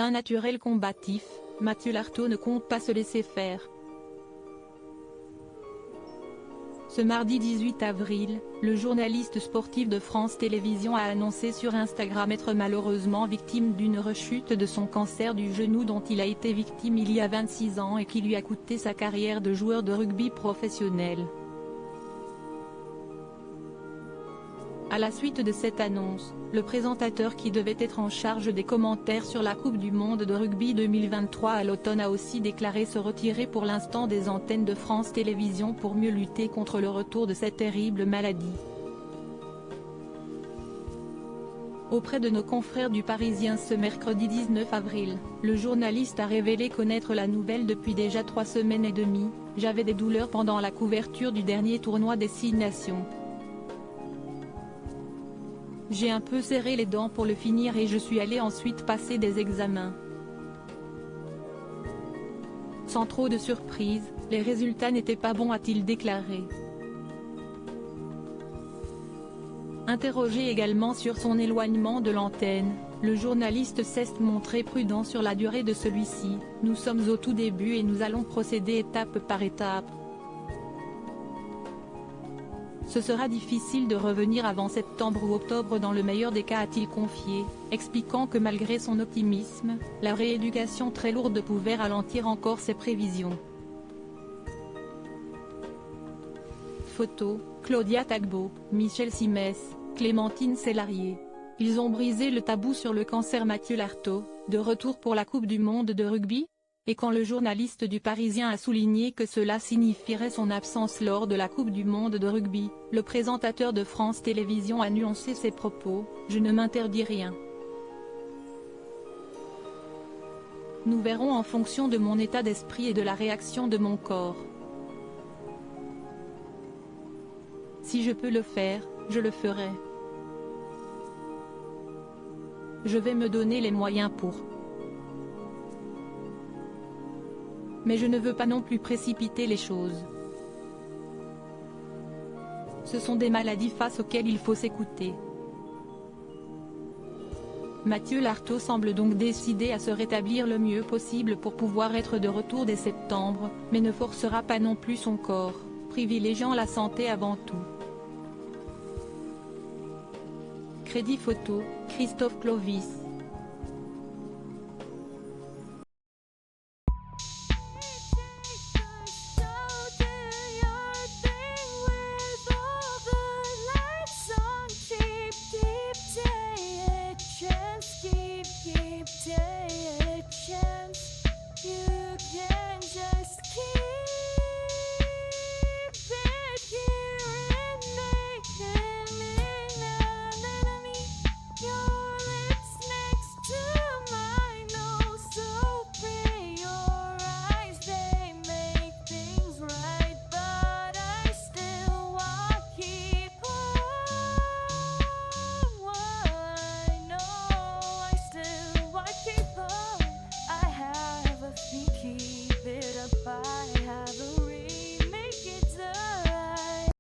D'un naturel combatif, Mathieu Lartaud ne compte pas se laisser faire. Ce mardi 18 avril, le journaliste sportif de France Télévisions a annoncé sur Instagram être malheureusement victime d'une rechute de son cancer du genou dont il a été victime il y a 26 ans et qui lui a coûté sa carrière de joueur de rugby professionnel. À la suite de cette annonce, le présentateur qui devait être en charge des commentaires sur la Coupe du Monde de rugby 2023 à l'automne a aussi déclaré se retirer pour l'instant des antennes de France Télévisions pour mieux lutter contre le retour de cette terrible maladie. Auprès de nos confrères du Parisien ce mercredi 19 avril, le journaliste a révélé connaître la nouvelle depuis déjà 3 semaines et demie. J'avais des douleurs pendant la couverture du dernier tournoi des 6 nations. J'ai un peu serré les dents pour le finir et je suis allé ensuite passer des examens. Sans trop de surprise, les résultats n'étaient pas bons, a-t-il déclaré. Interrogé également sur son éloignement de l'antenne, le journaliste s'est montré prudent sur la durée de celui-ci. Nous sommes au tout début et nous allons procéder étape par étape. Ce sera difficile de revenir avant septembre ou octobre dans le meilleur des cas, a-t-il confié, expliquant que malgré son optimisme, la rééducation très lourde pouvait ralentir encore ses prévisions. Photo, Claudia Tagbo, Michel Simès, Clémentine Célarier. Ils ont brisé le tabou sur le cancer. Mathieu Lartaud, de retour pour la Coupe du Monde de rugby ? Et quand le journaliste du Parisien a souligné que cela signifierait son absence lors de la Coupe du Monde de rugby, le présentateur de France Télévisions a nuancé ses propos: « Je ne m'interdis rien. Nous verrons en fonction de mon état d'esprit et de la réaction de mon corps. Si je peux le faire, je le ferai. Je vais me donner les moyens pour. Mais je ne veux pas non plus précipiter les choses. Ce sont des maladies face auxquelles il faut s'écouter. » Mathieu Lartaud semble donc décidé à se rétablir le mieux possible pour pouvoir être de retour dès septembre, mais ne forcera pas non plus son corps, privilégiant la santé avant tout. Crédit photo, Christophe Clovis.